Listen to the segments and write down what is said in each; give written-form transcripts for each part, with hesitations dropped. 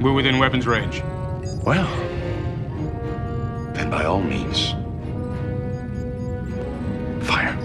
We're within weapons range. Well, then by all means, fire.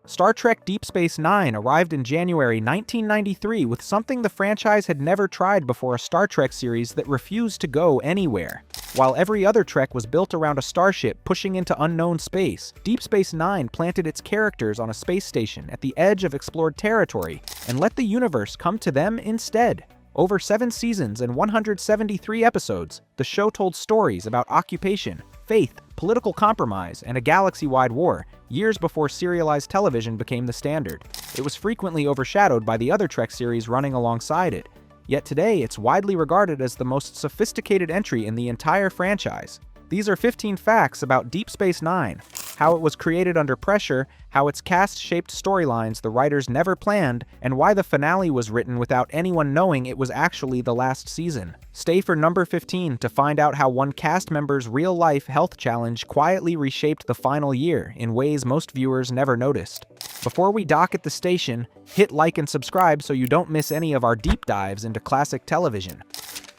Star Trek Deep Space Nine arrived in January 1993 with something the franchise had never tried before, a Star Trek series that refused to go anywhere. While every other Trek was built around a starship pushing into unknown space, Deep Space Nine planted its characters on a space station at the edge of explored territory and let the universe come to them instead. Over 7 seasons and 173 episodes, the show told stories about occupation, faith, political compromise, and a galaxy-wide war, years before serialized television became the standard. It was frequently overshadowed by the other Trek series running alongside it, yet today it's widely regarded as the most sophisticated entry in the entire franchise. These are 15 facts about Deep Space Nine, how it was created under pressure, how its cast shaped storylines the writers never planned, and why the finale was written without anyone knowing it was actually the last season. Stay for number 15 to find out how one cast member's real-life health challenge quietly reshaped the final year in ways most viewers never noticed. Before we dock at the station, hit like and subscribe so you don't miss any of our deep dives into classic television.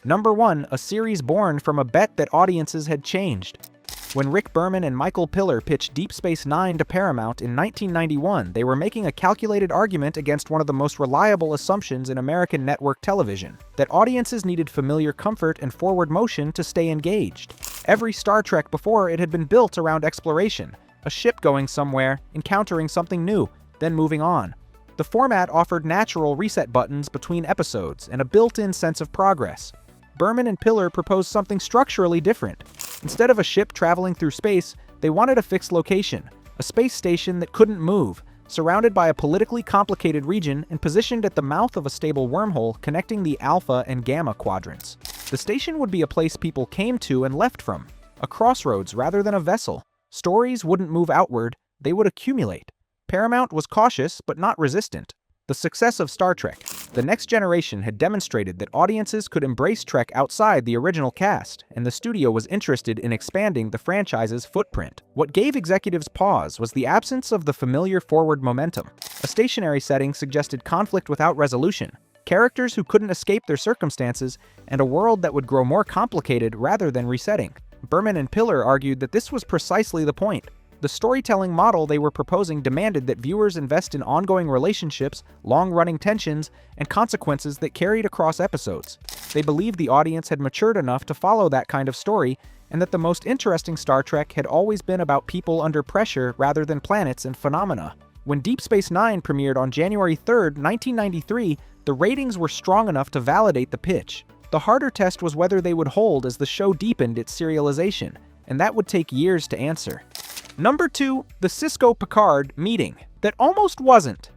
Number 1, a series born from a bet that audiences had changed. When Rick Berman and Michael Piller pitched Deep Space Nine to Paramount in 1991, they were making a calculated argument against one of the most reliable assumptions in American network television, that audiences needed familiar comfort and forward motion to stay engaged. Every Star Trek before it had been built around exploration, a ship going somewhere, encountering something new, then moving on. The format offered natural reset buttons between episodes and a built-in sense of progress. Berman and Piller proposed something structurally different. Instead of a ship traveling through space, they wanted a fixed location, a space station that couldn't move, surrounded by a politically complicated region and positioned at the mouth of a stable wormhole connecting the Alpha and Gamma quadrants. The station would be a place people came to and left from, a crossroads rather than a vessel. Stories wouldn't move outward, they would accumulate. Paramount was cautious but not resistant. The success of Star Trek, The Next Generation, had demonstrated that audiences could embrace Trek outside the original cast, and the studio was interested in expanding the franchise's footprint. What gave executives pause was the absence of the familiar forward momentum. A stationary setting suggested conflict without resolution, characters who couldn't escape their circumstances, and a world that would grow more complicated rather than resetting. Berman and Piller argued that this was precisely the point. The storytelling model they were proposing demanded that viewers invest in ongoing relationships, long-running tensions, and consequences that carried across episodes. They believed the audience had matured enough to follow that kind of story, and that the most interesting Star Trek had always been about people under pressure rather than planets and phenomena. When Deep Space Nine premiered on January 3, 1993, the ratings were strong enough to validate the pitch. The harder test was whether they would hold as the show deepened its serialization, and that would take years to answer. Number 2, the Sisko-Picard meeting that almost wasn't.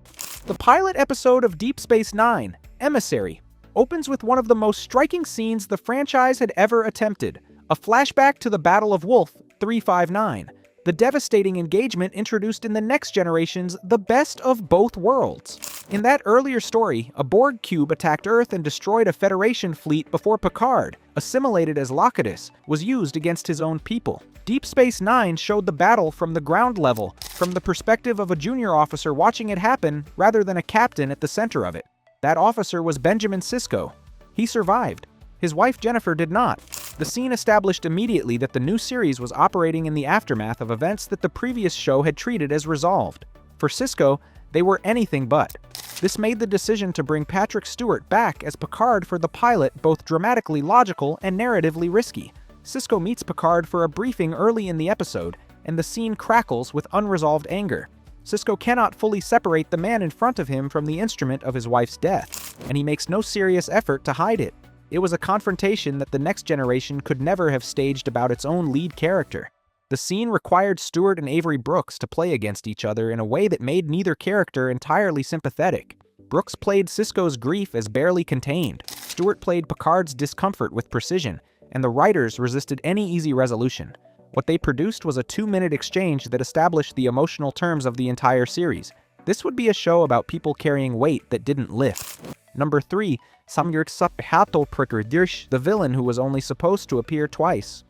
The pilot episode of Deep Space Nine, Emissary, opens with one of the most striking scenes the franchise had ever attempted, a flashback to the Battle of Wolf 359, the devastating engagement introduced in The Next Generation's The Best of Both Worlds. In that earlier story, a Borg cube attacked Earth and destroyed a Federation fleet before Picard, assimilated as Locatus, was used against his own people. Deep Space Nine showed the battle from the ground level, from the perspective of a junior officer watching it happen rather than a captain at the center of it. That officer was Benjamin Sisko. He survived. His wife Jennifer did not. The scene established immediately that the new series was operating in the aftermath of events that the previous show had treated as resolved. For Sisko, they were anything but. This made the decision to bring Patrick Stewart back as Picard for the pilot both dramatically logical and narratively risky. Sisko meets Picard for a briefing early in the episode, and the scene crackles with unresolved anger. Sisko cannot fully separate the man in front of him from the instrument of his wife's death, and he makes no serious effort to hide it. It was a confrontation that The Next Generation could never have staged about its own lead character. The scene required Stewart and Avery Brooks to play against each other in a way that made neither character entirely sympathetic. Brooks played Sisko's grief as barely contained. Stewart played Picard's discomfort with precision, and the writers resisted any easy resolution. What they produced was a 2-minute exchange that established the emotional terms of the entire series. This would be a show about people carrying weight that didn't lift. Number 3, the villain who was only supposed to appear twice.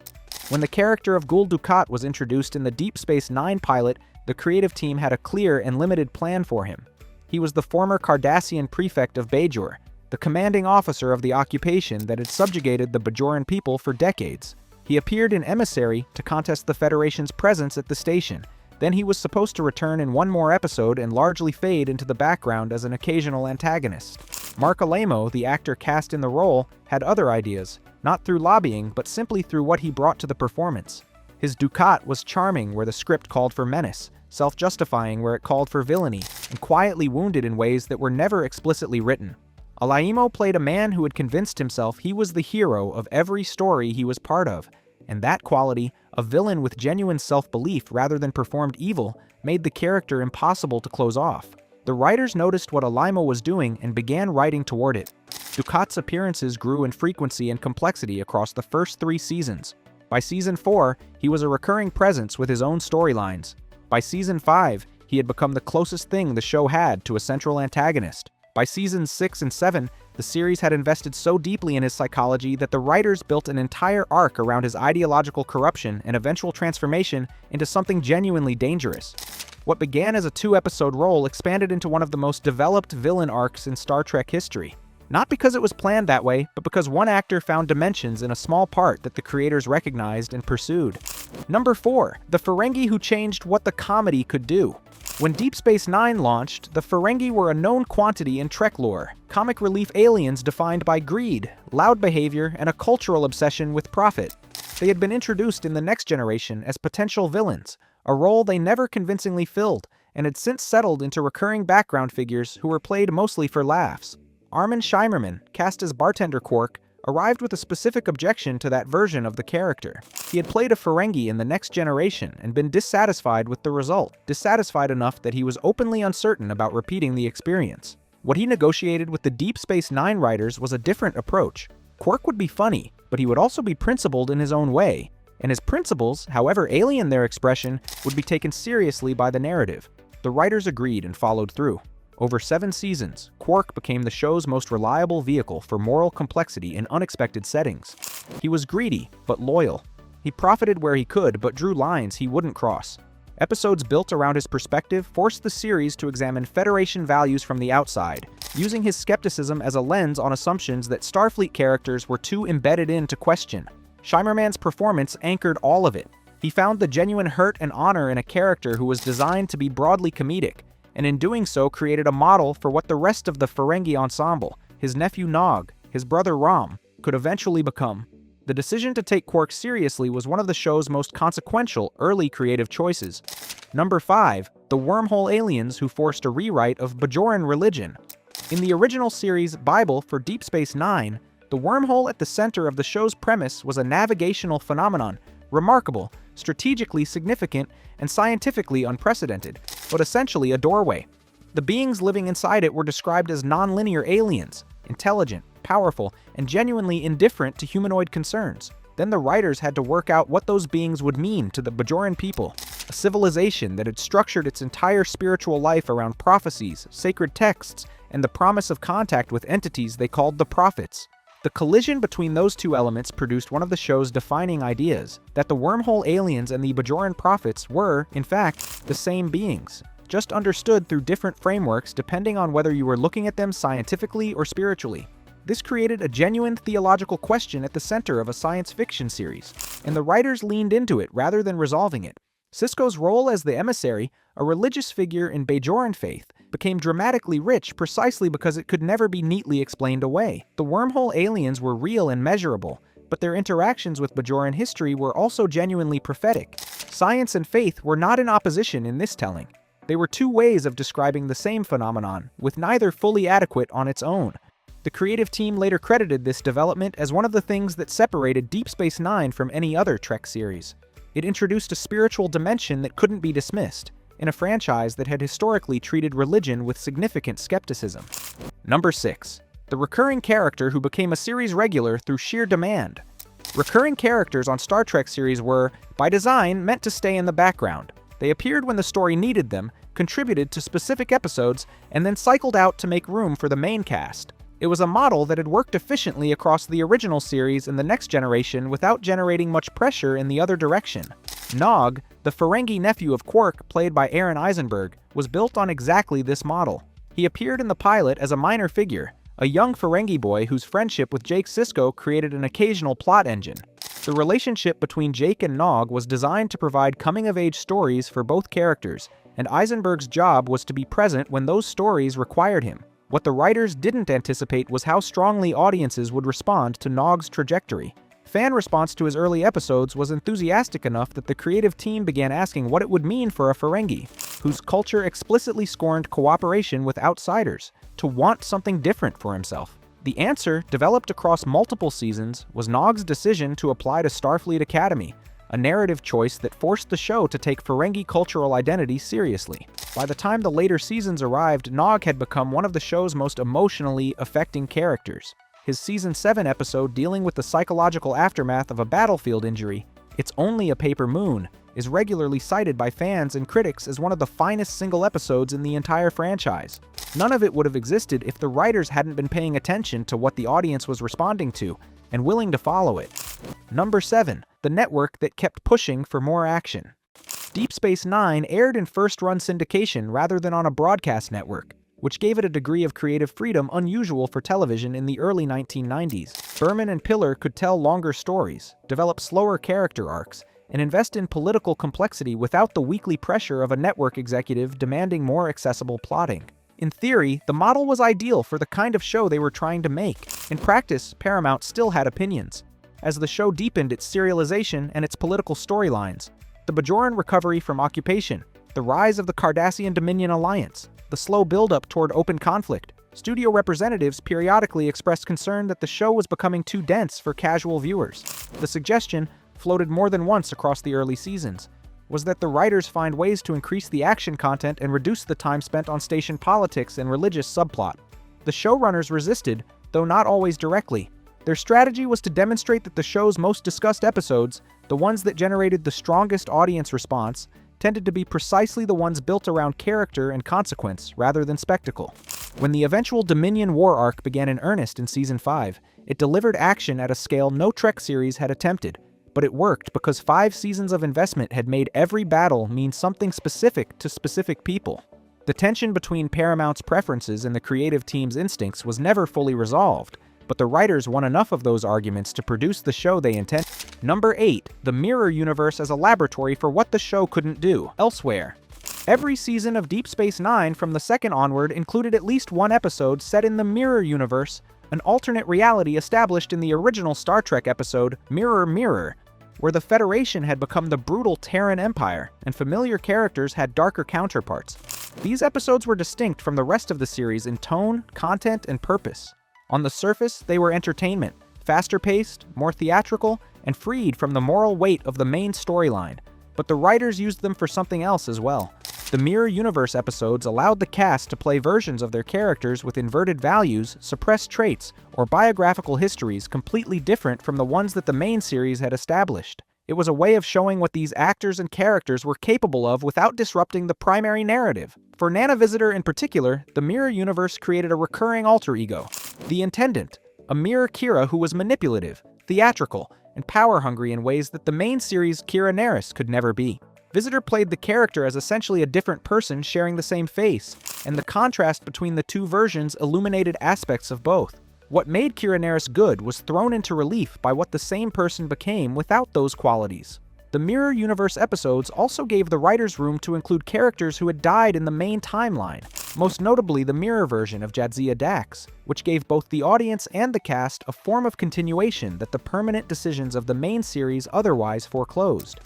When the character of Gul Dukat was introduced in the Deep Space Nine pilot, the creative team had a clear and limited plan for him. He was the former Cardassian prefect of Bajor, the commanding officer of the occupation that had subjugated the Bajoran people for decades. He appeared in Emissary to contest the Federation's presence at the station. Then he was supposed to return in one more episode and largely fade into the background as an occasional antagonist. Mark Alamo, the actor cast in the role, had other ideas, not through lobbying but simply through what he brought to the performance. His Ducat was charming where the script called for menace, self-justifying where it called for villainy, and quietly wounded in ways that were never explicitly written. Alaimo played a man who had convinced himself he was the hero of every story he was part of, and that quality, a villain with genuine self-belief rather than performed evil, made the character impossible to close off. The writers noticed what Alaimo was doing and began writing toward it. Ducat's appearances grew in frequency and complexity across the first 3 seasons. By season 4, he was a recurring presence with his own storylines. By season 5, he had become the closest thing the show had to a central antagonist. By seasons 6 and 7, the series had invested so deeply in his psychology that the writers built an entire arc around his ideological corruption and eventual transformation into something genuinely dangerous. What began as a 2-episode role expanded into one of the most developed villain arcs in Star Trek history. Not because it was planned that way, but because one actor found dimensions in a small part that the creators recognized and pursued. Number 4. The Ferengi who changed what the comedy could do. When Deep Space Nine launched, the Ferengi were a known quantity in Trek lore, comic relief aliens defined by greed, loud behavior, and a cultural obsession with profit. They had been introduced in the Next Generation as potential villains, a role they never convincingly filled, and had since settled into recurring background figures who were played mostly for laughs. Armin Shimerman, cast as bartender Quark, arrived with a specific objection to that version of the character. He had played a Ferengi in the Next Generation and been dissatisfied with the result, dissatisfied enough that he was openly uncertain about repeating the experience. What he negotiated with the Deep Space Nine writers was a different approach. Quark would be funny, but he would also be principled in his own way, and his principles, however alien their expression, would be taken seriously by the narrative. The writers agreed and followed through. Over 7 seasons, Quark became the show's most reliable vehicle for moral complexity in unexpected settings. He was greedy, but loyal. He profited where he could, but drew lines he wouldn't cross. Episodes built around his perspective forced the series to examine Federation values from the outside, using his skepticism as a lens on assumptions that Starfleet characters were too embedded in to question. Shimerman's performance anchored all of it. He found the genuine hurt and honor in a character who was designed to be broadly comedic, and in doing so created a model for what the rest of the Ferengi ensemble, his nephew Nog, his brother Rom, could eventually become. The decision to take Quark seriously was one of the show's most consequential early creative choices. Number 5. The Wormhole aliens who forced a rewrite of Bajoran religion. In the original series Bible for Deep Space Nine, the wormhole at the center of the show's premise was a navigational phenomenon, remarkable, strategically significant, and scientifically unprecedented, but essentially a doorway. The beings living inside it were described as non-linear aliens, intelligent, powerful, and genuinely indifferent to humanoid concerns. Then the writers had to work out what those beings would mean to the Bajoran people, a civilization that had structured its entire spiritual life around prophecies, sacred texts, and the promise of contact with entities they called the prophets. The collision between those two elements produced one of the show's defining ideas, that the wormhole aliens and the Bajoran prophets were, in fact, the same beings, just understood through different frameworks depending on whether you were looking at them scientifically or spiritually. This created a genuine theological question at the center of a science fiction series, and the writers leaned into it rather than resolving it. Sisko's role as the emissary, a religious figure in Bajoran faith, became dramatically rich precisely because it could never be neatly explained away. The wormhole aliens were real and measurable, but their interactions with Bajoran history were also genuinely prophetic. Science and faith were not in opposition in this telling. They were two ways of describing the same phenomenon, with neither fully adequate on its own. The creative team later credited this development as one of the things that separated Deep Space Nine from any other Trek series. It introduced a spiritual dimension that couldn't be dismissed, in a franchise that had historically treated religion with significant skepticism. Number 6. The recurring character who became a series regular through sheer demand. Recurring characters on Star Trek series were, by design, meant to stay in the background. They appeared when the story needed them, contributed to specific episodes, and then cycled out to make room for the main cast. It was a model that had worked efficiently across the original series and the Next Generation without generating much pressure in the other direction. Nog, the Ferengi nephew of Quark, played by Aaron Eisenberg, was built on exactly this model. He appeared in the pilot as a minor figure, a young Ferengi boy whose friendship with Jake Sisko created an occasional plot engine. The relationship between Jake and Nog was designed to provide coming-of-age stories for both characters, and Eisenberg's job was to be present when those stories required him. What the writers didn't anticipate was how strongly audiences would respond to Nog's trajectory. Fan response to his early episodes was enthusiastic enough that the creative team began asking what it would mean for a Ferengi, whose culture explicitly scorned cooperation with outsiders, to want something different for himself. The answer, developed across multiple seasons, was Nog's decision to apply to Starfleet Academy, a narrative choice that forced the show to take Ferengi cultural identity seriously. By the time the later seasons arrived, Nog had become one of the show's most emotionally affecting characters. His Season 7 episode dealing with the psychological aftermath of a battlefield injury, "It's Only a Paper Moon," is regularly cited by fans and critics as one of the finest single episodes in the entire franchise. None of it would have existed if the writers hadn't been paying attention to what the audience was responding to and willing to follow it. Number 7. The network that kept pushing for more action. Deep Space Nine aired in first-run syndication rather than on a broadcast network, which gave it a degree of creative freedom unusual for television in the early 1990s. Berman and Piller could tell longer stories, develop slower character arcs, and invest in political complexity without the weekly pressure of a network executive demanding more accessible plotting. In theory, the model was ideal for the kind of show they were trying to make. In practice, Paramount still had opinions. As the show deepened its serialization and its political storylines, the Bajoran recovery from occupation, the rise of the Cardassian-Dominion alliance, the slow build-up toward open conflict, studio representatives periodically expressed concern that the show was becoming too dense for casual viewers. The suggestion, floated more than once across the early seasons, was that the writers find ways to increase the action content and reduce the time spent on station politics and religious subplot. The showrunners resisted, though not always directly. Their strategy was to demonstrate that the show's most discussed episodes, the ones that generated the strongest audience response, tended to be precisely the ones built around character and consequence rather than spectacle. When the eventual Dominion War arc began in earnest in Season 5, it delivered action at a scale no Trek series had attempted, but it worked because 5 seasons of investment had made every battle mean something specific to specific people. The tension between Paramount's preferences and the creative team's instincts was never fully resolved, but the writers won enough of those arguments to produce the show they intended. Number 8. The Mirror Universe as a laboratory for what the show couldn't do elsewhere. Every season of Deep Space Nine from the second onward included at least one episode set in the Mirror Universe, an alternate reality established in the original Star Trek episode Mirror Mirror, where the Federation had become the brutal Terran Empire, and familiar characters had darker counterparts. These episodes were distinct from the rest of the series in tone, content, and purpose. On the surface, they were entertainment, faster-paced, more theatrical, and freed from the moral weight of the main storyline, but the writers used them for something else as well. The Mirror Universe episodes allowed the cast to play versions of their characters with inverted values, suppressed traits, or biographical histories completely different from the ones that the main series had established. It was a way of showing what these actors and characters were capable of without disrupting the primary narrative. For Nana Visitor in particular, the Mirror Universe created a recurring alter ego, the Intendant, a mirror Kira who was manipulative, theatrical, and power-hungry in ways that the main series Kira Nerys could never be. Visitor played the character as essentially a different person sharing the same face, and the contrast between the two versions illuminated aspects of both. What made Kira Nerys good was thrown into relief by what the same person became without those qualities. The Mirror Universe episodes also gave the writers room to include characters who had died in the main timeline, most notably the mirror version of Jadzia Dax, which gave both the audience and the cast a form of continuation that the permanent decisions of the main series otherwise foreclosed.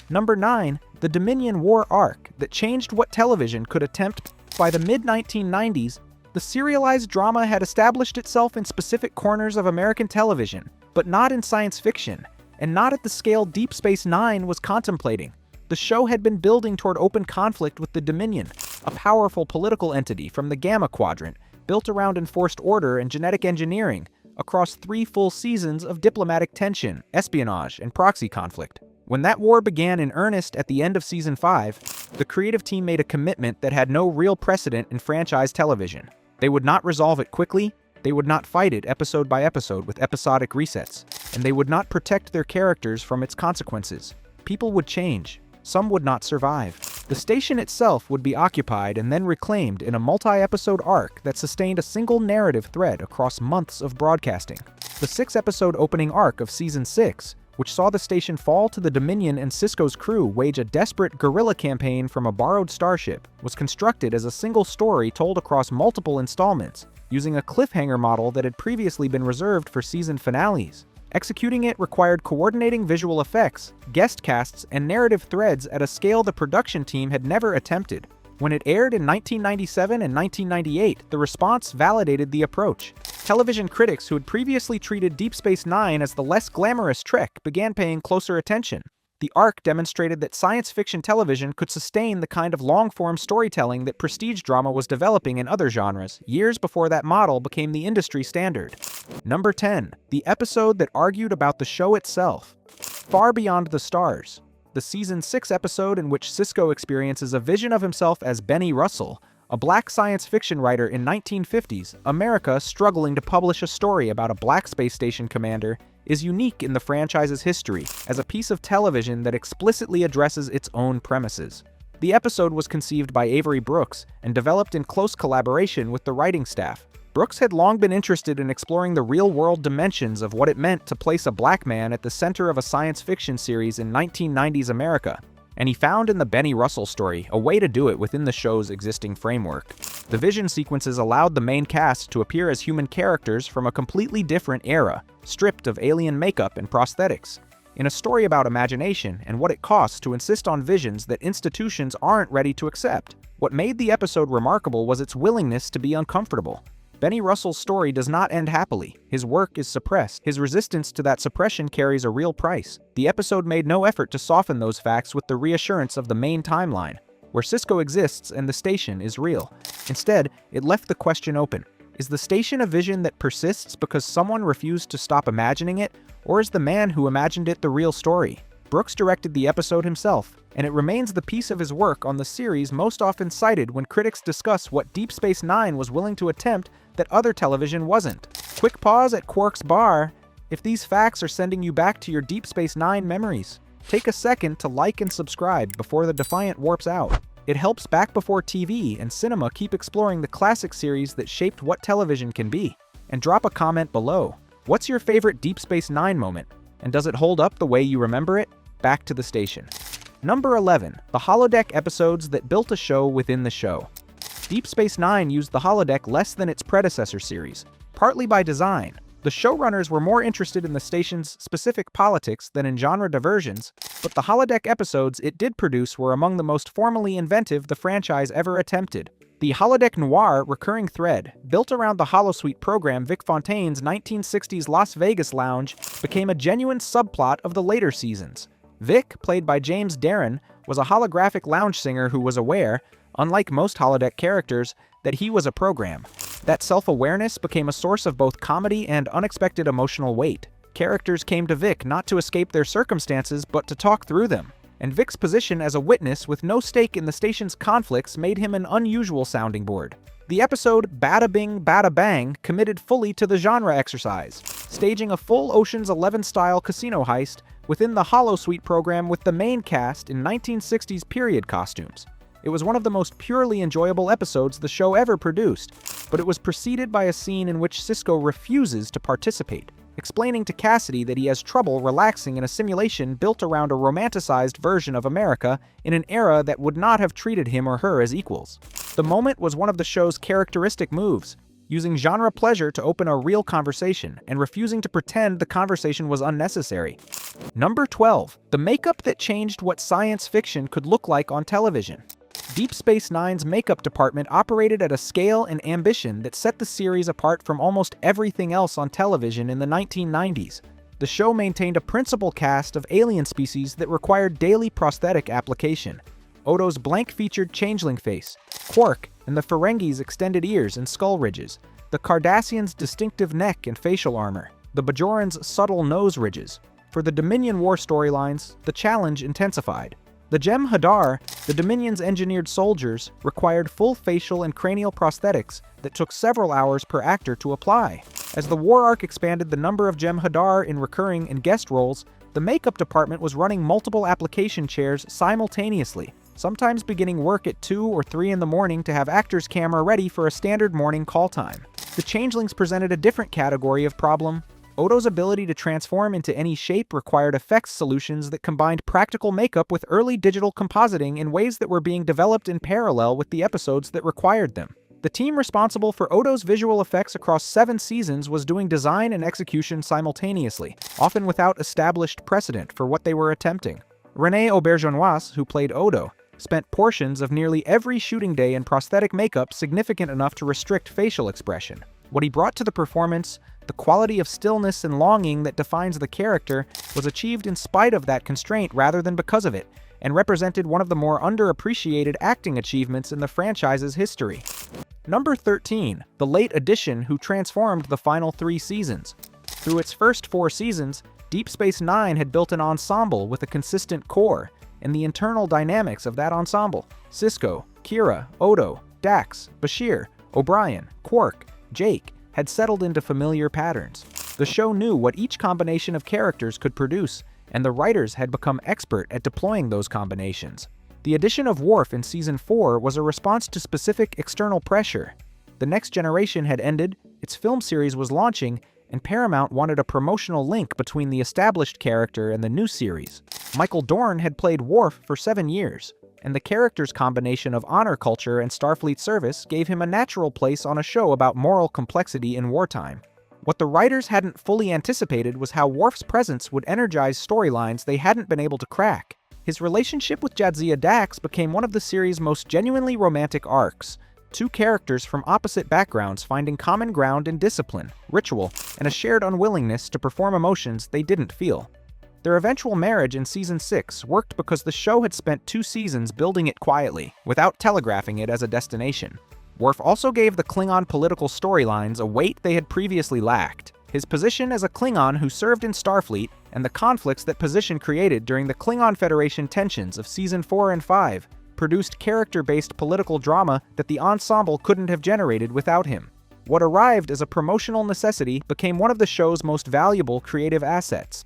Number 9. The Dominion War arc that changed what television could attempt. By the mid-1990s, the serialized drama had established itself in specific corners of American television, but not in science fiction, and not at the scale Deep Space Nine was contemplating. The show had been building toward open conflict with the Dominion, a powerful political entity from the Gamma Quadrant, built around enforced order and genetic engineering, across 3 full seasons of diplomatic tension, espionage, and proxy conflict. When that war began in earnest at the end of Season 5, the creative team made a commitment that had no real precedent in franchise television. They would not resolve it quickly, they would not fight it episode by episode with episodic resets, and they would not protect their characters from its consequences. People would change. Some would not survive. The station itself would be occupied and then reclaimed in a multi-episode arc that sustained a single narrative thread across months of broadcasting. The 6-episode opening arc of Season 6, which saw the station fall to the Dominion and Sisko's crew wage a desperate guerrilla campaign from a borrowed starship, was constructed as a single story told across multiple installments, using a cliffhanger model that had previously been reserved for season finales. Executing it required coordinating visual effects, guest casts, and narrative threads at a scale the production team had never attempted. When it aired in 1997 and 1998, the response validated the approach. Television critics who had previously treated Deep Space Nine as the less glamorous trek began paying closer attention. The arc demonstrated that science fiction television could sustain the kind of long-form storytelling that prestige drama was developing in other genres, years before that model became the industry standard. Number 10. The episode that argued about the show itself. Far Beyond the Stars. The Season 6 episode in which Sisko experiences a vision of himself as Benny Russell, a black science fiction writer in 1950s America struggling to publish a story about a black space station commander, is unique in the franchise's history as a piece of television that explicitly addresses its own premises. The episode was conceived by Avery Brooks and developed in close collaboration with the writing staff. Brooks had long been interested in exploring the real-world dimensions of what it meant to place a black man at the center of a science fiction series in 1990s America, and he found in the Benny Russell story a way to do it within the show's existing framework. The vision sequences allowed the main cast to appear as human characters from a completely different era, stripped of alien makeup and prosthetics. In a story about imagination and what it costs to insist on visions that institutions aren't ready to accept, what made the episode remarkable was its willingness to be uncomfortable. Benny Russell's story does not end happily. His work is suppressed. His resistance to that suppression carries a real price. The episode made no effort to soften those facts with the reassurance of the main timeline, where Sisko exists and the station is real. Instead, it left the question open. Is the station a vision that persists because someone refused to stop imagining it, or is the man who imagined it the real story? Brooks directed the episode himself, and it remains the piece of his work on the series most often cited when critics discuss what Deep Space Nine was willing to attempt that other television wasn't. Quick pause at Quark's bar. If these facts are sending you back to your Deep Space Nine memories, take a second to like and subscribe before the Defiant warps out. It helps Back Before TV and cinema keep exploring the classic series that shaped what television can be. And drop a comment below. What's your favorite Deep Space Nine moment? And does it hold up the way you remember it? Back to the station. Number 11. The Holodeck episodes that built a show within the show. Deep Space Nine used the holodeck less than its predecessor series, partly by design. The showrunners were more interested in the station's specific politics than in genre diversions, but the holodeck episodes it did produce were among the most formally inventive the franchise ever attempted. The Holodeck Noir recurring thread, built around the Holosuite program Vic Fontaine's 1960s Las Vegas lounge, became a genuine subplot of the later seasons. Vic, played by James Darren, was a holographic lounge singer who was aware, unlike most holodeck characters, that he was a program. That self-awareness became a source of both comedy and unexpected emotional weight. Characters came to Vic not to escape their circumstances, but to talk through them. And Vic's position as a witness with no stake in the station's conflicts made him an unusual sounding board. The episode Bada Bing Bada Bang committed fully to the genre exercise, staging a full Ocean's 11-style casino heist within the Holosuite program with the main cast in 1960s period costumes. It was one of the most purely enjoyable episodes the show ever produced, but it was preceded by a scene in which Sisko refuses to participate, explaining to Cassidy that he has trouble relaxing in a simulation built around a romanticized version of America in an era that would not have treated him or her as equals. The moment was one of the show's characteristic moves, using genre pleasure to open a real conversation and refusing to pretend the conversation was unnecessary. Number 12. The makeup that changed what science fiction could look like on television. Deep Space Nine's makeup department operated at a scale and ambition that set the series apart from almost everything else on television in the 1990s. The show maintained a principal cast of alien species that required daily prosthetic application. Odo's blank-featured changeling face, Quark and the Ferengi's extended ears and skull ridges, the Cardassians' distinctive neck and facial armor, the Bajoran's subtle nose ridges. For the Dominion War storylines, the challenge intensified. The Jem'Hadar, the Dominion's engineered soldiers, required full facial and cranial prosthetics that took several hours per actor to apply. As the war arc expanded the number of Jem'Hadar in recurring and guest roles, the makeup department was running multiple application chairs simultaneously. sometimes beginning work at 2 or 3 in the morning to have actors' camera ready for a standard morning call time. The changelings presented a different category of problem. Odo's ability to transform into any shape required effects solutions that combined practical makeup with early digital compositing in ways that were being developed in parallel with the episodes that required them. The team responsible for Odo's visual effects across 7 seasons was doing design and execution simultaneously, often without established precedent for what they were attempting. René Auberjonois, who played Odo, spent portions of nearly every shooting day in prosthetic makeup significant enough to restrict facial expression. What he brought to the performance, the quality of stillness and longing that defines the character, was achieved in spite of that constraint rather than because of it, and represented one of the more underappreciated acting achievements in the franchise's history. Number 13, the late addition who transformed the final 3 seasons. Through its first 4 seasons, Deep Space Nine had built an ensemble with a consistent core, and the internal dynamics of that ensemble. Sisko, Kira, Odo, Dax, Bashir, O'Brien, Quark, Jake had settled into familiar patterns. The show knew what each combination of characters could produce, and the writers had become expert at deploying those combinations. The addition of Worf in Season 4 was a response to specific external pressure. The Next Generation had ended, its film series was launching, and Paramount wanted a promotional link between the established character and the new series. Michael Dorn had played Worf for 7 years, and the character's combination of honor culture and Starfleet service gave him a natural place on a show about moral complexity in wartime. What the writers hadn't fully anticipated was how Worf's presence would energize storylines they hadn't been able to crack. His relationship with Jadzia Dax became one of the series' most genuinely romantic arcs, 2 characters from opposite backgrounds finding common ground in discipline, ritual, and a shared unwillingness to perform emotions they didn't feel. Their eventual marriage in Season 6 worked because the show had spent 2 seasons building it quietly, without telegraphing it as a destination. Worf also gave the Klingon political storylines a weight they had previously lacked. His position as a Klingon who served in Starfleet, and the conflicts that position created during the Klingon Federation tensions of Season 4 and 5, produced character-based political drama that the ensemble couldn't have generated without him. What arrived as a promotional necessity became one of the show's most valuable creative assets.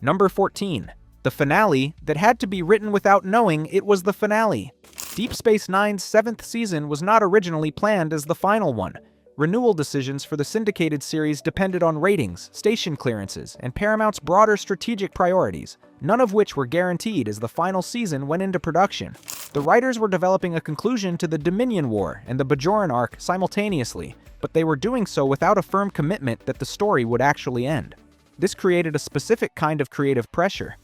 Number 14. The finale that had to be written without knowing it was the finale. Deep Space Nine's 7th season was not originally planned as the final one. Renewal decisions for the syndicated series depended on ratings, station clearances, and Paramount's broader strategic priorities, none of which were guaranteed as the final season went into production. The writers were developing a conclusion to the Dominion War and the Bajoran arc simultaneously, but they were doing so without a firm commitment that the story would actually end. This created a specific kind of creative pressure.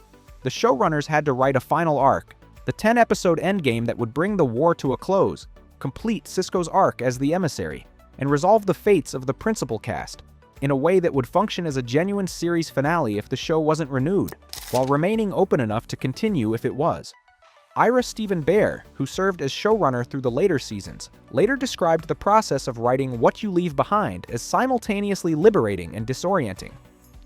The showrunners had to write a final arc, the 10-episode endgame that would bring the war to a close, complete Sisko's arc as the emissary, and resolve the fates of the principal cast, in a way that would function as a genuine series finale if the show wasn't renewed, while remaining open enough to continue if it was. Ira Steven Behr, who served as showrunner through the later seasons, later described the process of writing What You Leave Behind as simultaneously liberating and disorienting.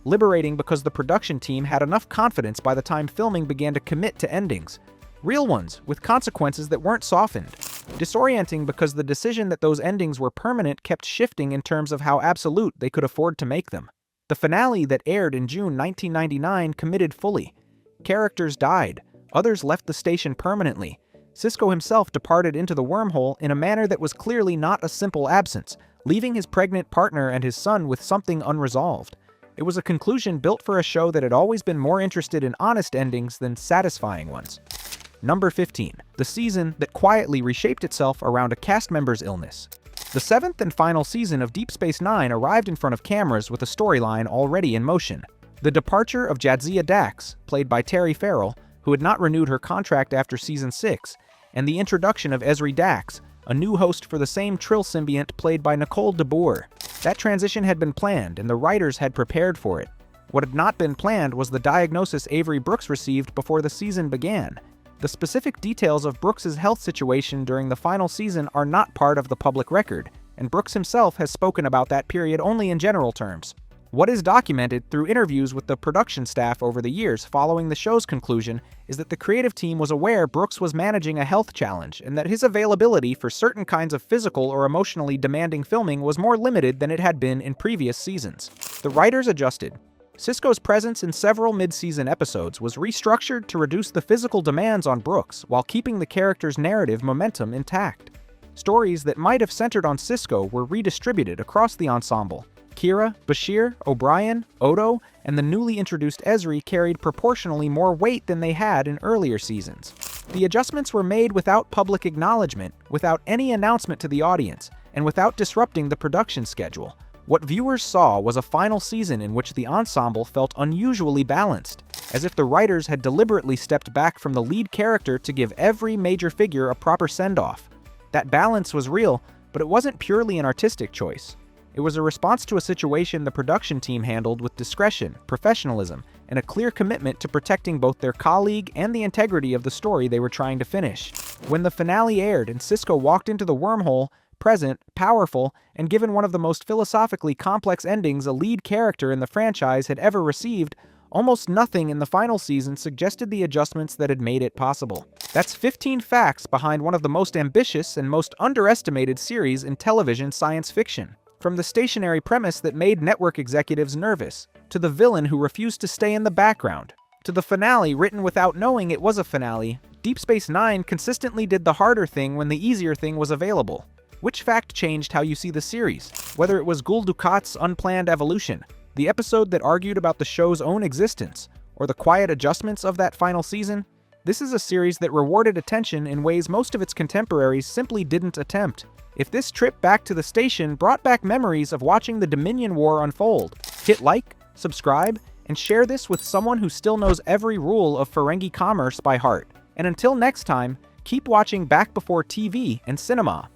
Liberating because the production team had enough confidence by the time filming began to commit to endings, real ones with consequences that weren't softened. Disorienting because the decision that those endings were permanent kept shifting in terms of how absolute they could afford to make them. The finale that aired in June 1999 committed fully. Characters died, others left the station permanently. Sisko himself departed into the wormhole in a manner that was clearly not a simple absence, leaving his pregnant partner and his son with something unresolved. It was a conclusion built for a show that had always been more interested in honest endings than satisfying ones. Number 15. The season that quietly reshaped itself around a cast member's illness. The 7th and final season of Deep Space Nine arrived in front of cameras with a storyline already in motion. The departure of Jadzia Dax, played by Terry Farrell, who had not renewed her contract after Season 6, and the introduction of Ezri Dax, a new host for the same Trill symbiont played by Nicole DeBoer. That transition had been planned, and the writers had prepared for it. What had not been planned was the diagnosis Avery Brooks received before the season began. The specific details of Brooks's health situation during the final season are not part of the public record, and Brooks himself has spoken about that period only in general terms. What is documented through interviews with the production staff over the years following the show's conclusion is that the creative team was aware Brooks was managing a health challenge and that his availability for certain kinds of physical or emotionally demanding filming was more limited than it had been in previous seasons. The writers adjusted. Sisko's presence in several mid-season episodes was restructured to reduce the physical demands on Brooks while keeping the character's narrative momentum intact. Stories that might have centered on Sisko were redistributed across the ensemble. Kira, Bashir, O'Brien, Odo, and the newly introduced Ezri carried proportionally more weight than they had in earlier seasons. The adjustments were made without public acknowledgement, without any announcement to the audience, and without disrupting the production schedule. What viewers saw was a final season in which the ensemble felt unusually balanced, as if the writers had deliberately stepped back from the lead character to give every major figure a proper send-off. That balance was real, but it wasn't purely an artistic choice. It was a response to a situation the production team handled with discretion, professionalism, and a clear commitment to protecting both their colleague and the integrity of the story they were trying to finish. When the finale aired and Sisko walked into the wormhole, present, powerful, and given one of the most philosophically complex endings a lead character in the franchise had ever received, almost nothing in the final season suggested the adjustments that had made it possible. That's 15 facts behind one of the most ambitious and most underestimated series in television science fiction. From the stationary premise that made network executives nervous, to the villain who refused to stay in the background, to the finale written without knowing it was a finale, Deep Space Nine consistently did the harder thing when the easier thing was available. Which fact changed how you see the series? Whether it was Gul Dukat's unplanned evolution, the episode that argued about the show's own existence, or the quiet adjustments of that final season, this is a series that rewarded attention in ways most of its contemporaries simply didn't attempt. If this trip back to the station brought back memories of watching the Dominion War unfold, hit like, subscribe, and share this with someone who still knows every rule of Ferengi commerce by heart. And until next time, keep watching Back Before TV and cinema.